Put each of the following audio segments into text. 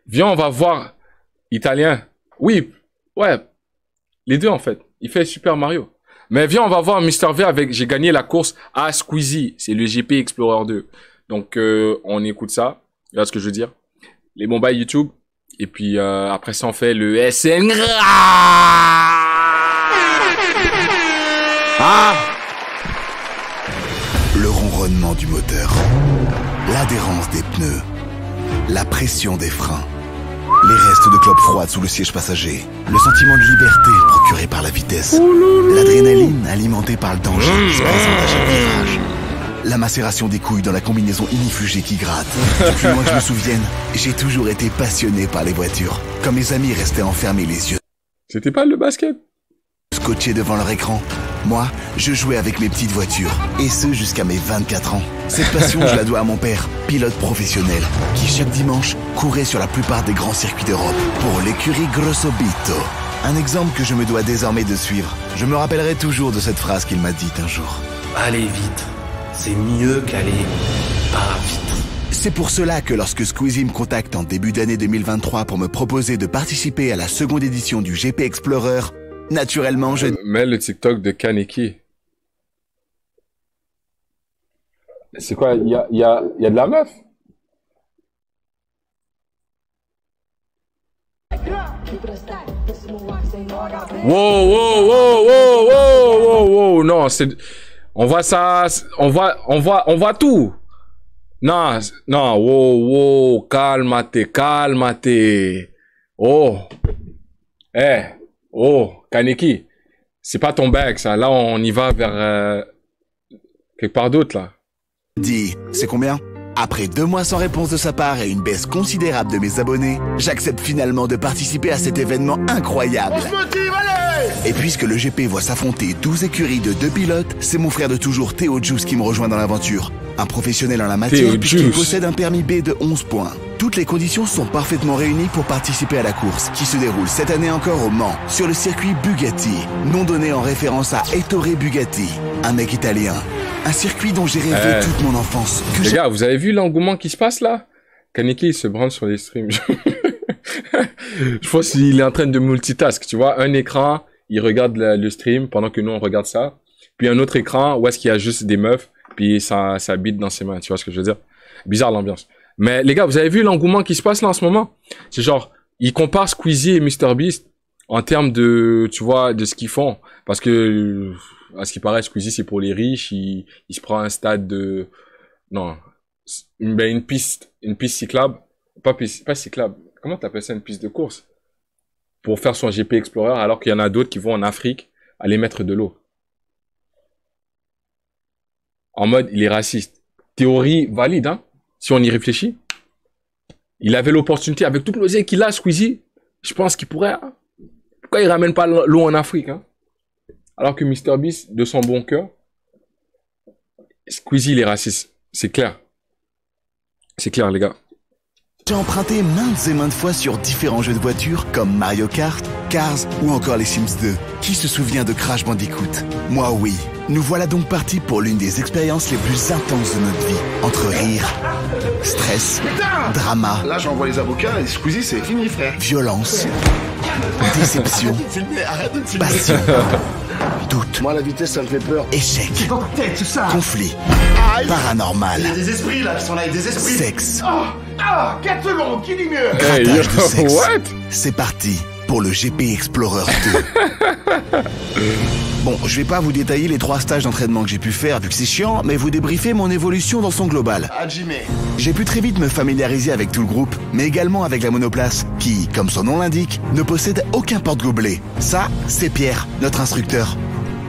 Viens, on va voir italien. Oui, ouais, les deux en fait. Il fait Super Mario. Mais viens, on va voir Mister V avec... J'ai gagné la course à Squeezie. C'est le GP Explorer 2. Donc, on écoute ça. Regarde ce que je veux dire. Les bons bails YouTube. Et puis, après ça, on fait le SN. Ah! Le ronronnement du moteur. L'adhérence des pneus. La pression des freins. Les restes de clopes froides sous le siège passager. Le sentiment de liberté procuré par la vitesse. L'adrénaline alimentée par le danger se présente à chaque virage. La macération des couilles dans la combinaison inifugée qui gratte. Depuis loin que je me souvienne, j'ai toujours été passionné par les voitures. Quand mes amis restaient enfermés les yeux C'était pas le basket? scotchés devant leur écran, moi, je jouais avec mes petites voitures. Et ce, jusqu'à mes 24 ans. Cette passion, je la dois à mon père, pilote professionnel, qui chaque dimanche courait sur la plupart des grands circuits d'Europe pour l'écurie Grossobito. Un exemple que je me dois désormais de suivre. Je me rappellerai toujours de cette phrase qu'il m'a dite un jour. Allez vite, c'est mieux qu'aller pas vite. C'est pour cela que lorsque Squeezie me contacte en début d'année 2023 pour me proposer de participer à la seconde édition du GP Explorer, naturellement je... Mets le TikTok de Kaneki. C'est quoi? Il y a de la meuf? Wow, wow, wow, wow, wow, wow, wow. Non, c'est... On voit ça... On voit tout. Non, non, wow, wow, calmate, calmate. Oh. Oh, Kaneki. C'est pas ton bag, ça. Là, on y va vers... quelque part d'autre, là. Dis, c'est combien? Après 2 mois sans réponse de sa part et une baisse considérable de mes abonnés, j'accepte finalement de participer à cet événement incroyable. On se motive, allez! Et puisque le GP voit s'affronter 12 écuries de 2 pilotes, c'est mon frère de toujours Théo Juice qui me rejoint dans l'aventure. Un professionnel en la matière puisqu'il possède un permis B de 11 points. Toutes les conditions sont parfaitement réunies pour participer à la course, qui se déroule cette année encore au Mans, sur le circuit Bugatti, nom donné en référence à Ettore Bugatti, un mec italien. Un circuit dont j'ai rêvé toute mon enfance. Les gars, vous avez vu l'engouement qui se passe là? Kaneki, il se branle sur les streams. Je pense qu'il est en train de multitask, tu vois. Un écran, il regarde le stream pendant que nous, on regarde ça. Puis un autre écran où est-ce qu'il y a juste des meufs, puis ça bite dans ses mains, tu vois ce que je veux dire? Bizarre l'ambiance. Mais les gars, vous avez vu l'engouement qui se passe là en ce moment? C'est genre, ils comparent Squeezie et MrBeast en termes de, tu vois, de ce qu'ils font. Parce que, à ce qui paraît, Squeezie, c'est pour les riches. Il se prend un stade de... Non. Une piste cyclable. Pas cyclable. Comment t'appelles ça, une piste de course? Pour faire son GP Explorer, alors qu'il y en a d'autres qui vont en Afrique aller mettre de l'eau. En mode, il est raciste. Théorie valide, hein? Si on y réfléchit. Il avait l'opportunité, avec toute l'oseille qu'il a, Squeezie, je pense qu'il pourrait... Hein? Pourquoi il ramène pas l'eau en Afrique, hein? Alors que MrBeast, de son bon cœur, Squeezie, il est raciste. C'est clair. C'est clair, les gars. J'ai emprunté maintes et maintes fois sur différents jeux de voitures comme Mario Kart, Cars ou encore les Sims 2. Qui se souvient de Crash Bandicoot? Moi, oui. Nous voilà donc partis pour l'une des expériences les plus intenses de notre vie. Entre rire, stress, drama... Là, j'envoie les avocats et Squeezie, c'est fini, frère. Violence, déception, passion, doute. Moi, la vitesse, ça me fait peur. Échec, C'est dans ta tête, c'est ça. conflit, paranormal, Il y a des esprits, là, qui sont là, des esprits. sexe. 4 secondes, qui dit mieux? Hey, Craquage de sexe. what? C'est parti pour le GP Explorer 2. Bon, je vais pas vous détailler les 3 stages d'entraînement que j'ai pu faire vu que c'est chiant, mais vous débriefer mon évolution dans son global. Hajime. J'ai pu très vite me familiariser avec tout le groupe, mais également avec la monoplace, qui, comme son nom l'indique, ne possède aucun porte-gobelet. Ça, c'est Pierre, notre instructeur.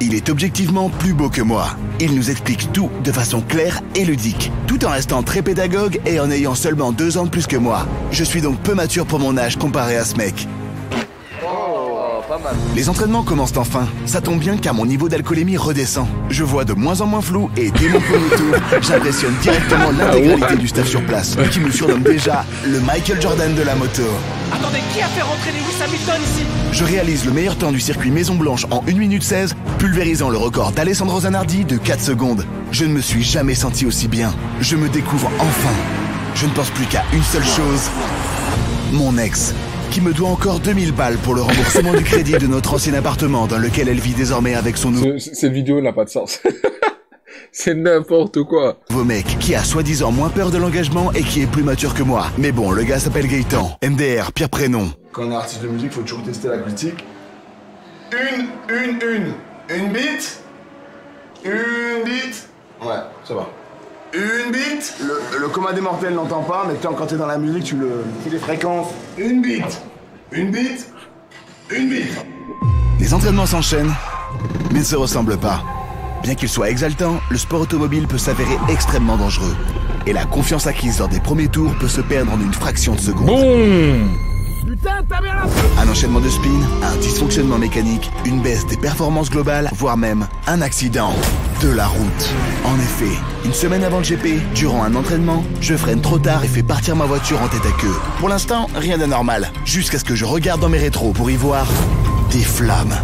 Il est objectivement plus beau que moi. Il nous explique tout de façon claire et ludique, tout en restant très pédagogue et en ayant seulement 2 ans de plus que moi. Je suis donc peu mature pour mon âge comparé à ce mec. Les entraînements commencent enfin. Ça tombe bien car mon niveau d'alcoolémie redescend. Je vois de moins en moins flou et dès mon premier tour, j'impressionne directement l'intégralité du staff sur place, qui me surnomme déjà le Michael Jordan de la moto. Attendez, qui a fait rentrer Lewis Hamilton ici? Je réalise le meilleur temps du circuit Maison Blanche en 1 minute 16, pulvérisant le record d'Alessandro Zanardi de 4 secondes. Je ne me suis jamais senti aussi bien. Je me découvre enfin. Je ne pense plus qu'à une seule chose. mon ex, qui me doit encore 2000 balles pour le remboursement du crédit de notre ancien appartement dans lequel elle vit désormais avec son Cette vidéo n'a pas de sens. C'est n'importe quoi. nouveau mec, qui a soi-disant moins peur de l'engagement et qui est plus mature que moi. Mais bon, le gars s'appelle Gaëtan. MDR, pire prénom. Quand on est artiste de musique, faut toujours tester l'acoustique. Une beat. Une beat. Ouais, ça va. Une beat. Le commun des mortels n'entend pas, mais quand t'es dans la musique, tu les fréquences. Une beat. Une beat. Une beat. Les entraînements s'enchaînent, mais ne se ressemblent pas. Bien qu'il soit exaltant, le sport automobile peut s'avérer extrêmement dangereux. Et la confiance acquise lors des premiers tours peut se perdre en une fraction de seconde. Boum! Un enchaînement de spin, un dysfonctionnement mécanique, une baisse des performances globales, voire même un accident de la route. En effet, une semaine avant le GP, durant un entraînement, je freine trop tard et fais partir ma voiture en tête à queue. Pour l'instant, rien d'anormal, jusqu'à ce que je regarde dans mes rétros pour y voir des flammes.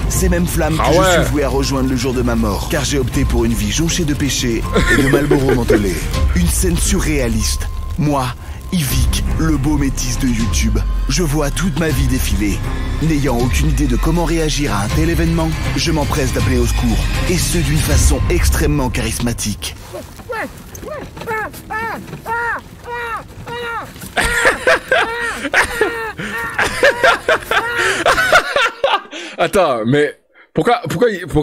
Ces mêmes flammes que je suis voué à rejoindre le jour de ma mort, car j'ai opté pour une vie jonchée de péchés et de Marlboro mentholé. Une scène surréaliste. Moi, Yvick, le beau métis de YouTube, je vois toute ma vie défiler. N'ayant aucune idée de comment réagir à un tel événement, je m'empresse d'appeler au secours, et ce d'une façon extrêmement charismatique. Attends, mais pourquoi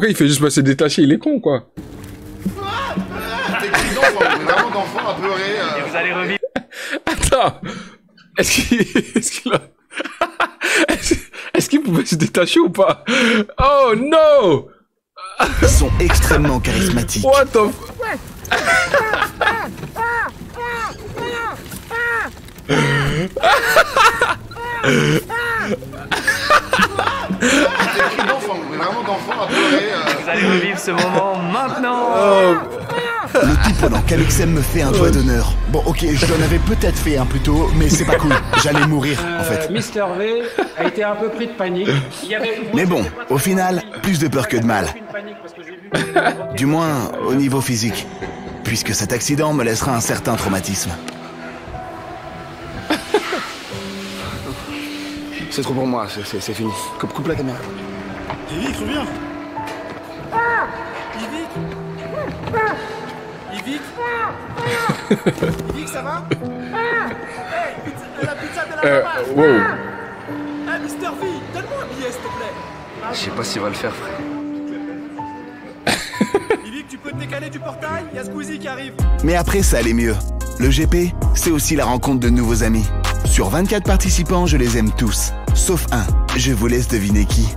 il fait juste passer détaché? Il est con, quoi. T'es cris d'enfant, vraiment d'enfant à pleurer. Et vous allez revivre. Attends, est-ce qu'il pouvait se détacher ou pas? Oh no! Ils sont extrêmement charismatiques. What the T'es cris d'enfant, vraiment d'enfant à pleurer. Vous allez revivre ce moment maintenant. Le tout pendant qu'Alexem me fait un doigt d'honneur. Bon, ok, je l'en avais peut-être fait un plus tôt, mais c'est pas cool. J'allais mourir, en fait. Mister V a été un peu pris de panique. Mais bon, au final, plus de peur que de mal. Du moins, au niveau physique. Puisque cet accident me laissera un certain traumatisme. C'est trop pour moi, c'est fini. Coupe la caméra. Yvick, reviens. Yvick, ça va? La pizza de la maman. wow. Hey, Mister V, donne-moi un billet, s'il te plaît. Je sais pas s'il va le faire, frère. Yvick, tu peux te décaler du portail? Y'a Squeezie qui arrive. Mais après, ça allait mieux. Le GP, c'est aussi la rencontre de nouveaux amis. Sur 24 participants, je les aime tous. Sauf un. Je vous laisse deviner qui.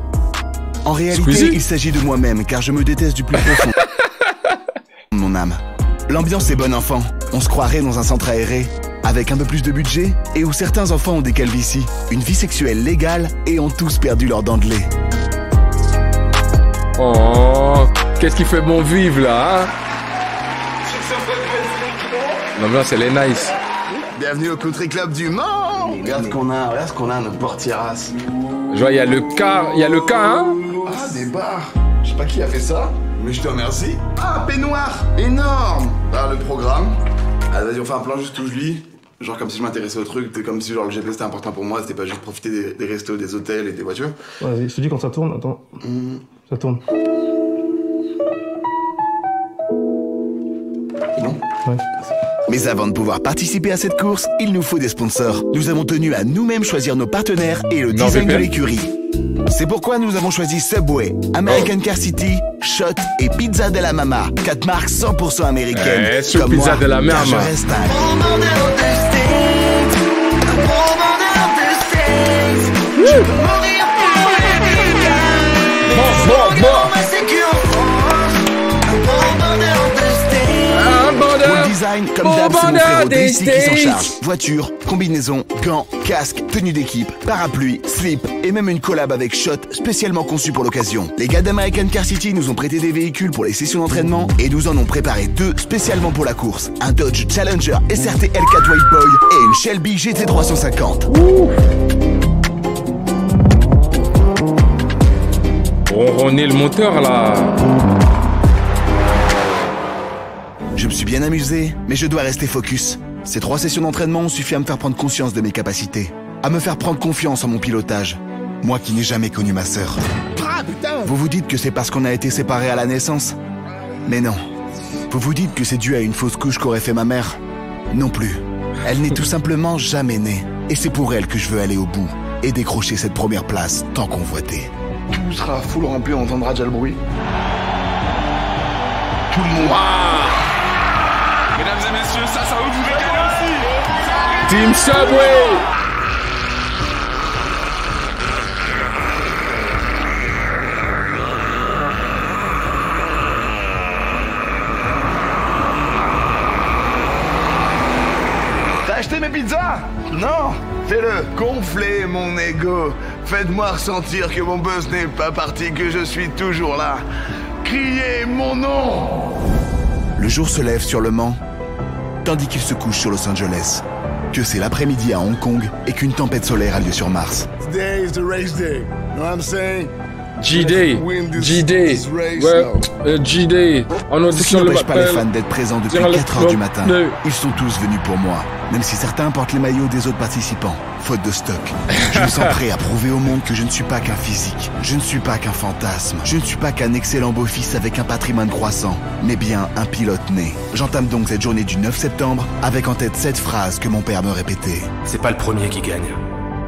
En réalité, Squeezie? il s'agit de moi-même, car je me déteste du plus profond de mon âme. L'ambiance est bon enfant. On se croirait dans un centre aéré, avec un peu plus de budget, et où certains enfants ont des calvities, une vie sexuelle légale, et ont tous perdu leurs dents de lait. Oh, qu'est-ce qui fait bon vivre, là, hein? L'ambiance, elle est nice. Bienvenue au Country Club du Mans. Regarde ce qu'on a, notre portierasse. Je vois, il y a le cas, hein? Ah, des bars. Je sais pas qui a fait ça, mais je te remercie. Ah, peignoir, énorme. Là, le programme. Allez, vas-y, on fait un plan juste où je lis. Genre comme si je m'intéressais au truc, comme si genre le GPS c'était important pour moi, c'était pas juste profiter des restos, des hôtels et des voitures. Vas-y, je te dis quand ça tourne, attends. Ça tourne. Non? Ouais. Mais avant de pouvoir participer à cette course, il nous faut des sponsors. Nous avons tenu à nous-mêmes choisir nos partenaires et le design de l'écurie. C'est pourquoi nous avons choisi Subway, American Car City, Shot et Pizza de la Mama. 4 marques 100% américaines. Sur Pizza moi, de la car je Mama. reste un... Pour le design, comme d'hab, c'est mon frérot Daisy qui s'en charge. Voiture, combinaison, gants, casque, tenue d'équipe, parapluie, slip et même une collab avec Shot spécialement conçue pour l'occasion. Les gars d'American Car City nous ont prêté des véhicules pour les sessions d'entraînement et nous en ont préparé 2 spécialement pour la course. Un Dodge Challenger SRT L4 White Boy et une Shelby GT350. Ronronner le moteur, là. Je me suis bien amusé, mais je dois rester focus. Ces 3 sessions d'entraînement ont suffi à me faire prendre conscience de mes capacités. à me faire prendre confiance en mon pilotage. Moi qui n'ai jamais connu ma sœur. Ah putain! Vous vous dites que c'est parce qu'on a été séparés à la naissance? Mais non. Vous vous dites que c'est dû à une fausse couche qu'aurait fait ma mère? Non plus. Elle n'est tout simplement jamais née. Et c'est pour elle que je veux aller au bout et décrocher cette première place tant convoitée. Tout sera full rempli, on entendra déjà le bruit. Tout le monde. Mesdames et messieurs, ça va vous régaler aussi. Team Subway! T'as acheté mes pizzas? Non! Fais-le! Gonflez mon ego! Faites-moi ressentir que mon buzz n'est pas parti, que je suis toujours là! Criez mon nom! Le jour se lève sur Le Mans, tandis qu'il se couche sur Los Angeles. Que c'est l'après-midi à Hong Kong et qu'une tempête solaire a lieu sur Mars. Today is the race day. Know what I'm saying? G-Day, G-Day, ouais, G-Day, en Ce qui audition le n'empêche pas les matin. fans d'être présents depuis Dire le 4 heures du matin. le- Ils sont tous venus pour moi, même si certains portent les maillots des autres participants, faute de stock. Je me sens prêt à prouver au monde que je ne suis pas qu'un physique, je ne suis pas qu'un fantasme, je ne suis pas qu'un excellent beau-fils avec un patrimoine croissant, mais bien un pilote né. J'entame donc cette journée du 9 septembre avec en tête cette phrase que mon père me répétait. C'est pas le premier qui gagne,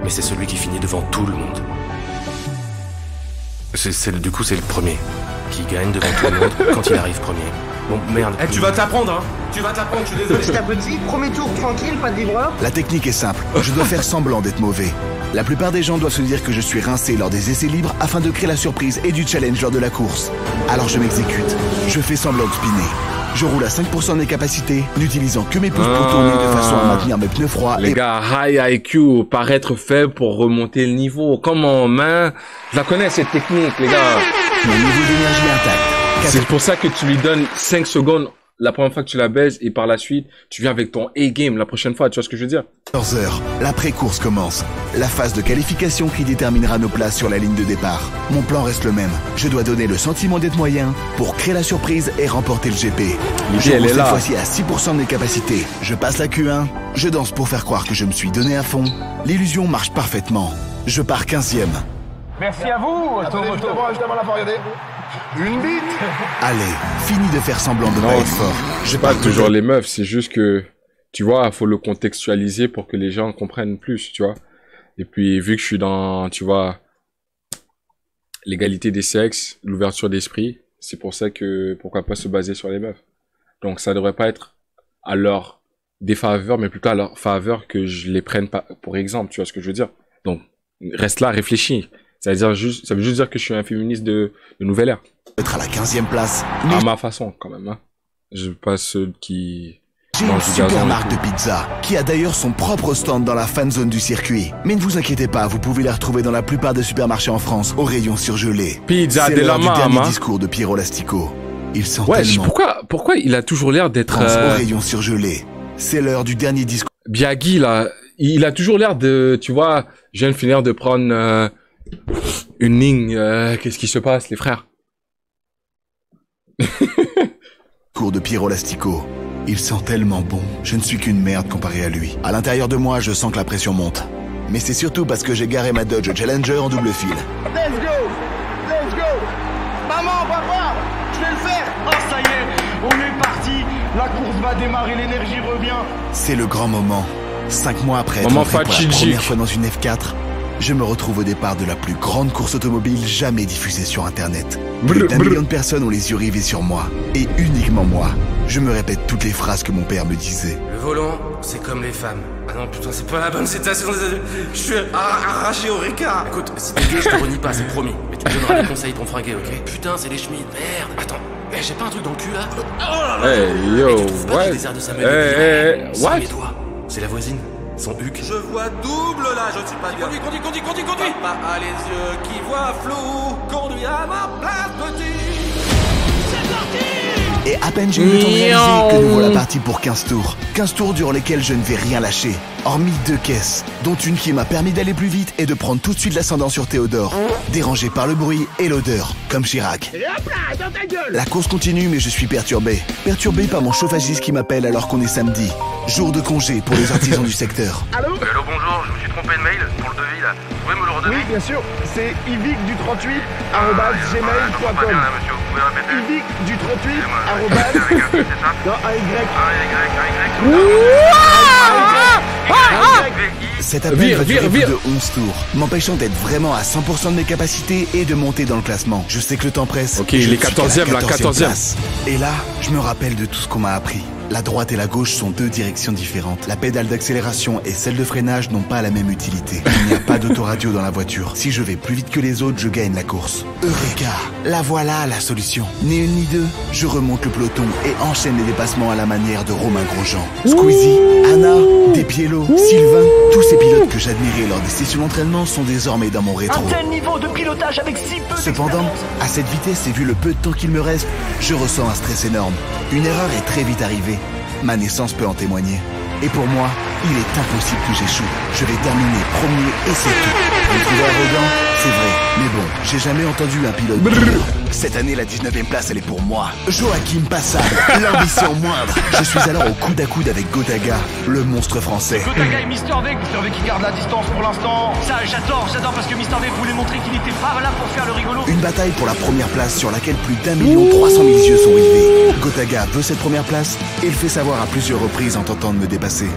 mais c'est celui qui finit devant tout le monde. Du coup, c'est le premier qui gagne devant tout le monde quand il arrive premier. Bon, merde. Eh, tu vas t'apprendre, hein. Tu vas t'apprendre, je suis désolé. Petit à petit, premier tour tranquille, pas de livreur. La technique est simple, je dois faire semblant d'être mauvais. La plupart des gens doivent se dire que je suis rincé lors des essais libres afin de créer la surprise et du challenge lors de la course. Alors je m'exécute, je fais semblant de spinner. Je roule à 5% des capacités, n'utilisant que mes pouces pour tourner de façon à maintenir mes pneus froids Les et gars, high IQ, paraître faible pour remonter le niveau. Comment, main? Je la connais cette technique, les gars. mon niveau d'énergie intact. C'est pour ça que tu lui donnes 5 secondes la première fois que tu la baises et par la suite, tu viens avec ton A-game la prochaine fois. Tu vois ce que je veux dire? 14 heures, l'après-course commence. La phase de qualification qui déterminera nos places sur la ligne de départ. Mon plan reste le même. Je dois donner le sentiment d'être moyen pour créer la surprise et remporter le GP. Je elle roule est cette là. fois-ci à 6% de mes capacités. Je passe la Q1. Je danse pour faire croire que je me suis donné à fond. L'illusion marche parfaitement. Je pars 15e. Merci à vous. Attendez, juste avant la fois, regardez. Une bite! Allez, fini de faire semblant de Non, pas être fort. Je Pas pars toujours les meufs, c'est juste que, tu vois, faut le contextualiser pour que les gens comprennent plus, tu vois. Et puis, vu que je suis dans, tu vois, l'égalité des sexes, l'ouverture d'esprit, c'est pour ça que, pourquoi pas se baser sur les meufs. Donc, ça devrait pas être à leur défaveur, mais plutôt à leur faveur que je les prenne pas pour exemple, tu vois ce que je veux dire. Donc, reste là, réfléchis. Ça veut juste dire que je suis un féministe de nouvelle ère. être à la 15e place. À ma façon, quand même, hein. Je pas ceux qui... J'ai une mangent du super gazon et marque tout. de pizza, qui a d'ailleurs son propre stand dans la fan zone du circuit. Mais ne vous inquiétez pas, vous pouvez les retrouver dans la plupart des supermarchés en France, au rayon surgelé. Pizza C'est de l'heure la du dernier mama. discours de Piero Lastico. Il sent Ouais, tellement pourquoi il a toujours l'air d'être... France au rayon surgelé. C'est l'heure du dernier discours. Biagui, là, il a toujours l'air de... Tu vois, je viens de finir de prendre une ligne. Qu'est-ce qui se passe, les frères? Cours de Piero Lastico. Il sent tellement bon. Je ne suis qu'une merde comparé à lui. À l'intérieur de moi, je sens que la pression monte. Mais c'est surtout parce que j'ai garé ma Dodge Challenger en double fil. Let's go! Let's go! Maman, papa! Je vais le faire! Oh, ça y est, on est parti. La course va démarrer, l'énergie revient. C'est le grand moment. 5 mois après être Moment entré pour la fatidique. première fois dans une F4, je me retrouve au départ de la plus grande course automobile jamais diffusée sur Internet. Plus d'1 million de personnes ont les yeux rivés sur moi. Et uniquement moi. Je me répète toutes les phrases que mon père me disait. Le volant, c'est comme les femmes. Ah non, putain, c'est pas la bonne citation. Je suis arraché au récart. Écoute, si t'es gay, je te renie pas, c'est promis. Mais tu me donneras des conseils pour fringuer, ok? Putain, c'est les Schmitt. Merde. Attends, j'ai pas un truc dans le cul là? Oh là là. Hey, yo, Et tu trouves pas what? qu'il désert de Samuel Hey, C'est what? mes doigts. C'est la voisine. Son huc. Je vois double là, je ne suis pas bien. Conduis. Papa a les yeux qui voient flou. Conduis à ma place, petit. C'est parti! Et à peine j'ai eu le temps de réaliser que nous voilà partis pour 15 tours. 15 tours durant lesquels je ne vais rien lâcher. Hormis 2 caisses, dont une qui m'a permis d'aller plus vite et de prendre tout de suite l'ascendant sur Théodore. Dérangé par le bruit et l'odeur, comme Chirac. Et hop là, dans ta gueule! La course continue mais je suis perturbé. Perturbé par mon chauffagiste qui m'appelle alors qu'on est samedi. Jour de congé pour les artisans du secteur. Allô? Allô, bonjour, je me suis trompé trompé de mail pour le devis là. Vous pouvez me le redonner? Oui, bien sûr, c'est ivic38@gmail.com. Je comprends pas bien là, monsieur. Vous pouvez répéter? ivic38@. Avec un c'est ça? Non, un Y. Cet appel va durer plus de 11 tours, m'empêchant d'être vraiment à 100% de mes capacités et de monter dans le classement. Je sais que le temps presse. Ok, il est 14e, la 14e. Et là, je me rappelle de tout ce qu'on m'a appris. La droite et la gauche sont deux directions différentes. La pédale d'accélération et celle de freinage n'ont pas la même utilité. Il n'y a pas d'autoradio dans la voiture. Si je vais plus vite que les autres, je gagne la course. Eureka! La voilà la solution. Ni une ni deux, je remonte le peloton et enchaîne les dépassements à la manière de Romain Grosjean. Squeezie, Anna, Despiello, Sylvain, tous ces pilotes que j'admirais lors des sessions d'entraînement sont désormais dans mon rétro. Un tel niveau de pilotage avec si peu Cependant, à cette vitesse et vu le peu de temps qu'il me reste, je ressens un stress énorme. Une erreur est très vite arrivée. Ma naissance peut en témoigner. Et pour moi, il est impossible que j'échoue. Je vais terminer premier et c'est tout. Vous me trouvez arrogant? C'est vrai. Mais bon, j'ai jamais entendu un pilote dire, cette année, la 19e place, elle est pour moi. Joachim Passal, l'ambition moindre. Je suis alors au coude à coude avec Gotaga, le monstre français. Gotaga et Mister V qui garde la distance pour l'instant. Ça, j'adore parce que Mister V voulait montrer qu'il n'était pas là pour faire le rigolo. Une bataille pour la première place sur laquelle plus d'1,3 million yeux sont rivés. Gotaga veut cette première place et le fait savoir à plusieurs reprises en tentant de me dépasser.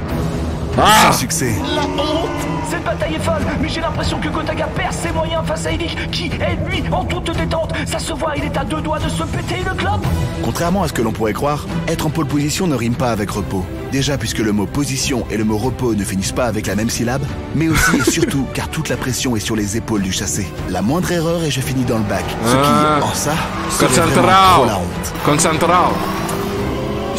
Sans succès. La honte! Cette bataille est folle, mais j'ai l'impression que Gotaga perd ses moyens face à Evic, qui est lui en toute détente. Ça se voit, il est à deux doigts de se péter le clope. Contrairement à ce que l'on pourrait croire, être en pole position ne rime pas avec repos. Déjà puisque le mot position et le mot repos ne finissent pas avec la même syllabe, mais aussi et surtout car toute la pression est sur les épaules du chassé. La moindre erreur et je finis dans le bac. Ce qui, en ça, serait vraiment trop la honte. Concentral.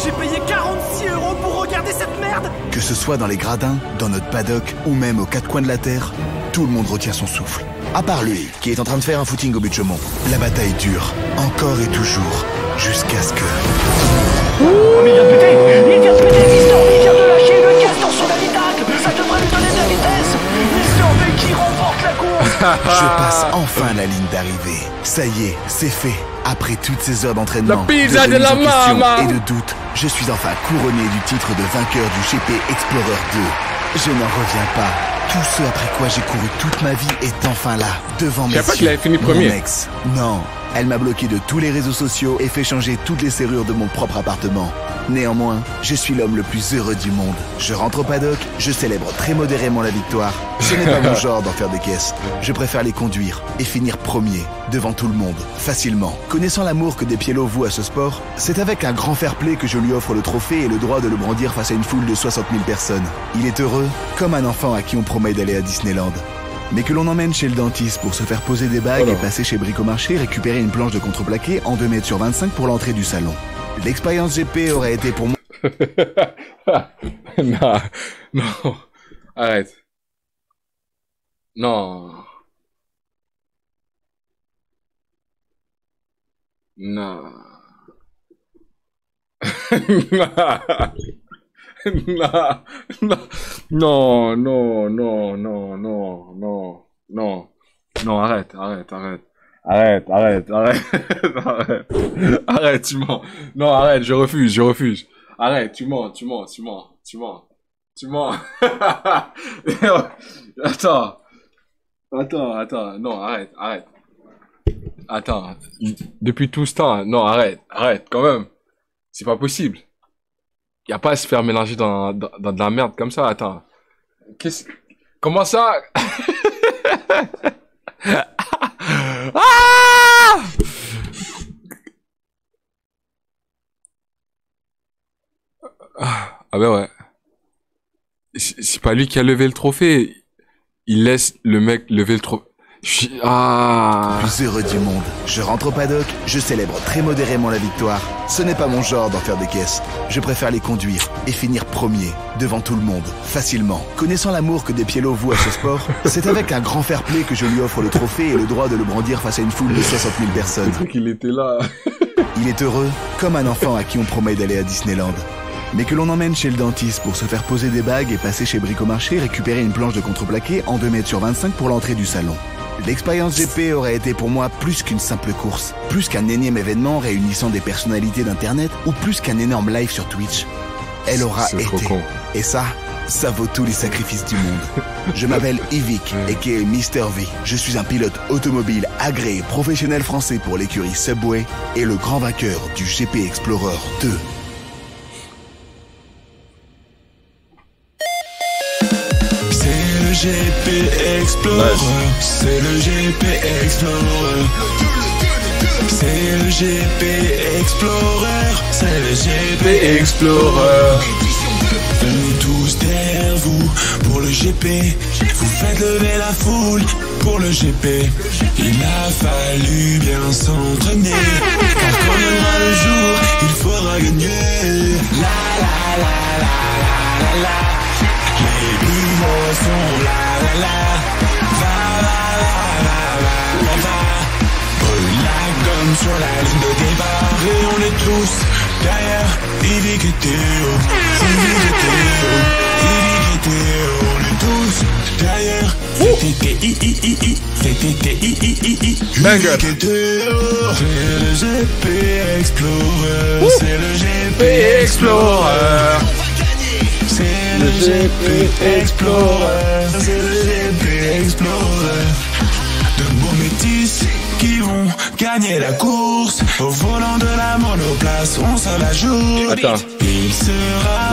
J'ai payé 46 € pour regarder cette merde. Que ce soit dans les gradins, dans notre paddock ou même aux quatre coins de la terre, tout le monde retient son souffle. À part lui, qui est en train de faire un footing au but de Chaumont. La bataille dure, encore et toujours, jusqu'à ce que... Oh, mais il vient de péter! Il vient de péter, Mister V! Il vient de lâcher le gaz dans son habitacle! Ça devrait lui donner de la vitesse! Mister V qui remporte la course! Je passe enfin la ligne d'arrivée. Ça y est, c'est fait. Après toutes ces heures d'entraînement, La pizza de la mama et de doute, je suis enfin couronné du titre de vainqueur du GP Explorer 2. Je n'en reviens pas. Tout ce après quoi j'ai couru toute ma vie est enfin là, devant mes yeux. Je savais pas qu'il avait fini premier. Mon ex, non. Elle m'a bloqué de tous les réseaux sociaux et fait changer toutes les serrures de mon propre appartement. Néanmoins, je suis l'homme le plus heureux du monde. Je rentre au paddock, je célèbre très modérément la victoire. Ce n'est pas mon genre d'en faire des caisses. Je préfère les conduire et finir premier, devant tout le monde, facilement. Connaissant l'amour que Despiello voue à ce sport, c'est avec un grand fair play que je lui offre le trophée et le droit de le brandir face à une foule de 60 000 personnes. Il est heureux, comme un enfant à qui on promet d'aller à Disneyland. Mais que l'on emmène chez le dentiste pour se faire poser des bagues et passer chez Bricomarché récupérer une planche de contreplaqué en 2 m sur 25 pour l'entrée du salon. L'expérience GP aurait été pour moi... Non, non, arrête. Non. Non. Non, non, non, non, non, non, non, non, arrête, arrête, arrête. Arrête, arrête, arrête, arrête, arrête, tu mens. Non, arrête, je refuse, je refuse. Arrête, tu mens, tu mens, tu mens, tu mens, tu mens. Attends, attends, attends, non, arrête, arrête. Attends, depuis tout ce temps, non, arrête, arrête, quand même. C'est pas possible. Y a pas à se faire mélanger dans de la merde comme ça, attends. Comment ça? Ah! Ah ben ouais. C'est pas lui qui a levé le trophée. Il laisse le mec lever le trophée. Ah. Plus heureux du monde. Je rentre au paddock, je célèbre très modérément la victoire. Ce n'est pas mon genre d'en faire des caisses. Je préfère les conduire et finir premier, devant tout le monde, facilement. Connaissant l'amour que Despiello voue à ce sport, c'est avec un grand fair play que je lui offre le trophée et le droit de le brandir face à une foule de 60 000 personnes. Il était là. Il est heureux, comme un enfant à qui on promet d'aller à Disneyland. Mais que l'on emmène chez le dentiste pour se faire poser des bagues et passer chez Bricomarché récupérer une planche de contreplaqué en 2 m sur 25 pour l'entrée du salon. L'expérience GP aurait été pour moi plus qu'une simple course, plus qu'un énième événement réunissant des personnalités d'internet ou plus qu'un énorme live sur Twitch. Elle aura été. Et ça, ça vaut tous les sacrifices du monde. Je m'appelle Yvick, aka Mr V. Je suis un pilote automobile agréé professionnel français pour l'écurie Subway et le grand vainqueur du GP Explorer 2. C'est le GP Explorer, c'est le GP Explorer. C'est le GP Explorer, c'est le GP Explorer. Venez tous derrière vous pour le GP. Vous faites lever la foule pour le GP. Il a fallu bien s'entraîner, car quand viendra le jour, il faudra gagner. La la la la la la la. Les bureaux sont là. Va comme sur la ligne de départ. Et on est tous derrière Yvick et Théo. Yvick et Théo. Yvick et Théo. On est tous derrière Yvick et Théo. C'est le GP Explorer. C'est le GP Explorer. C'est le GP Explorer. C'est le GP Explorer. De beaux métis qui vont gagner la course. Au volant de la monoplace, on se la joue. Attends. Il se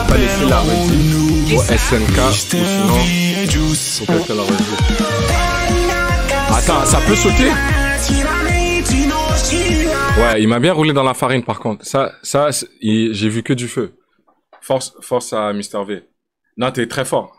Pas laisser la rappelleront de nous. au SNK, ou Mr. sinon, V et Juice. faut faire la revue. Attends, ça peut sauter? Ouais, il m'a bien roulé dans la farine par contre. Ça, j'ai vu que du feu. Force à Mr. V. Non, t'es très fort.